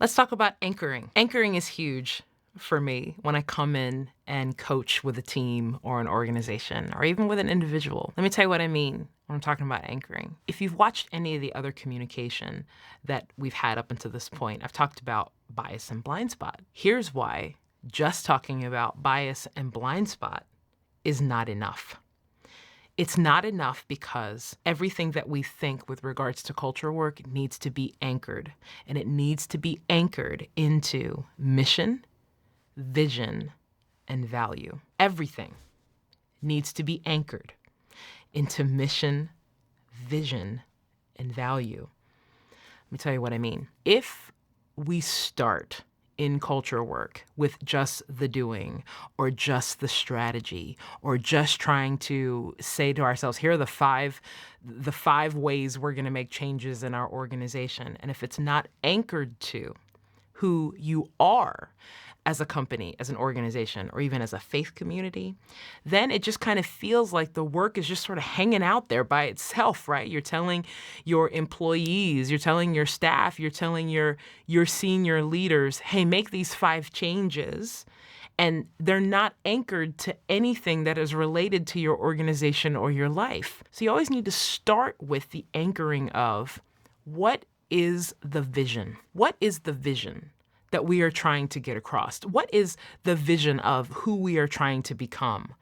Let's talk about anchoring. Anchoring is huge for me when I come in and coach with a team or an organization or even with an individual. Let me tell you what I mean when I'm talking about anchoring. If you've watched any of the other communication that we've had up until this point, I've talked about bias and blind spot. Here's why just talking about bias and blind spot is not enough. It's not enough because everything that we think with regards to culture work needs to be anchored, and it needs to be anchored into mission, vision, and value. Everything needs to be anchored into mission, vision, and value. Let me tell you what I mean. If we start in culture work with just the doing or just the strategy or just trying to say to ourselves, here are the five ways we're going to make changes in our organization. And if it's not anchored to who you are as a company, as an organization, or even as a faith community, then it just kind of feels like the work is just sort of hanging out there by itself, right? You're telling your employees, you're telling your staff, you're telling your senior leaders, hey, make these 5 changes. And they're not anchored to anything that is related to your organization or your life. So you always need to start with the anchoring of what is the vision? What is the vision that we are trying to get across? What is the vision of who we are trying to become?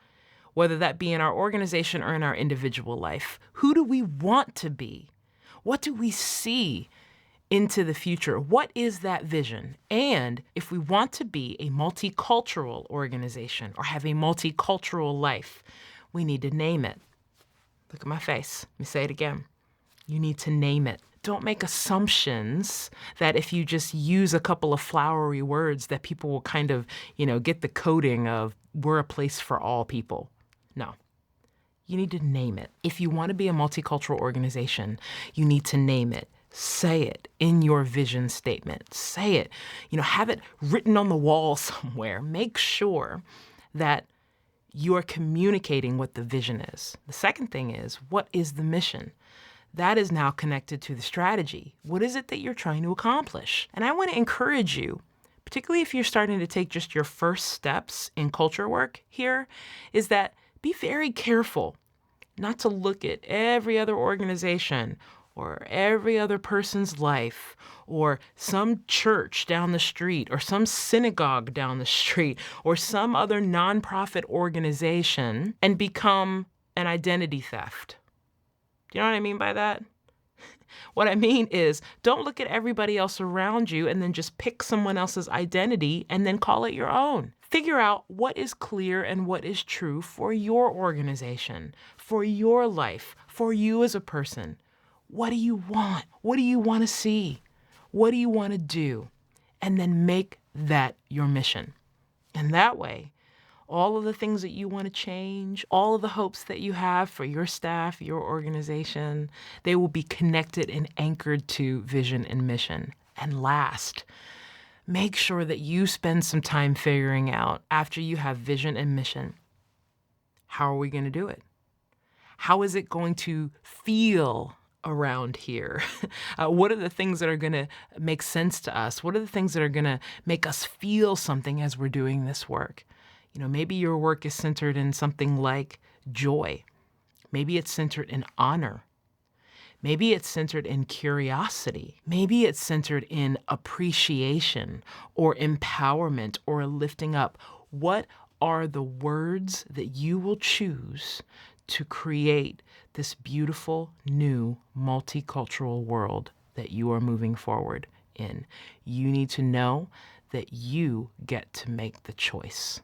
Whether that be in our organization or in our individual life. Who do we want to be? What do we see into the future? What is that vision? And if we want to be a multicultural organization or have a multicultural life, we need to name it. Look at my face. Let me say it again. You need to name it. Don't make assumptions that if you just use a couple of flowery words that people will kind of, get the coding of we're a place for all people. No. You need to name it. If you want to be a multicultural organization, you need to name it. Say it in your vision statement. Say it. Have it written on the wall somewhere. Make sure that you are communicating what the vision is. The second thing is, what is the mission? That is now connected to the strategy. What is it that you're trying to accomplish? And I want to encourage you, particularly if you're starting to take just your first steps in culture work here, is that be very careful not to look at every other organization or every other person's life or some church down the street or some synagogue down the street or some other nonprofit organization and become an identity theft. Do you know what I mean by that? What I mean is, don't look at everybody else around you and then just pick someone else's identity and then call it your own. Figure out what is clear and what is true for your organization, for your life, for you as a person. What do you want? What do you want to see? What do you want to do? And then make that your mission. And that way, all of the things that you want to change, all of the hopes that you have for your staff, your organization, they will be connected and anchored to vision and mission. And last, make sure that you spend some time figuring out, after you have vision and mission, how are we going to do it? How is it going to feel around here? What are the things that are going to make sense to us? What are the things that are going to make us feel something as we're doing this work? Maybe your work is centered in something like joy. Maybe it's centered in honor. Maybe it's centered in curiosity. Maybe it's centered in appreciation or empowerment or lifting up. What are the words that you will choose to create this beautiful, new, multicultural world that you are moving forward in? You need to know that you get to make the choice.